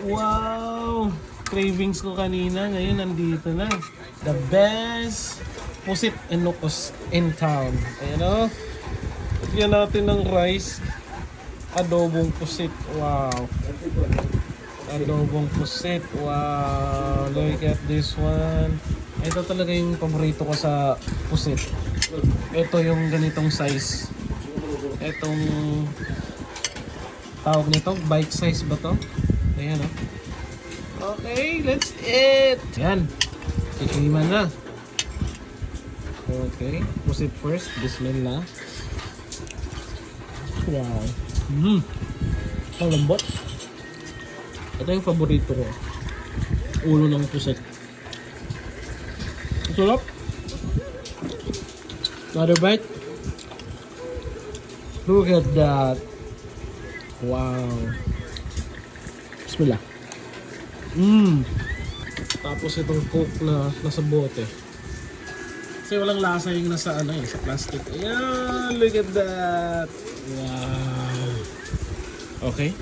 Wow! Cravings ko kanina, ngayon nandito na. The best pusit Ilocos in town. Ayan o. Lagyan natin ng rice. Adobong pusit. Wow. Adobong pusit. Wow. Look at this one. Ito talaga yung paborito ko sa pusit. Ito yung ganitong size. Itong tawag nito, bite size ba to? Ayan o. Okay, let's eat! Yan. Tikiman na. Okay, pusit first. Bismillah. Wow. Ang lambot. Ito yung paborito ko. Ulo ng pusit. Sarap. Another bite. Look at that. Wow. Bismillah. Tapos itong coke na nasa bote. Kasi walang lasa yung nasa ano sa plastic. Ayan, look at that. Wow. Okay.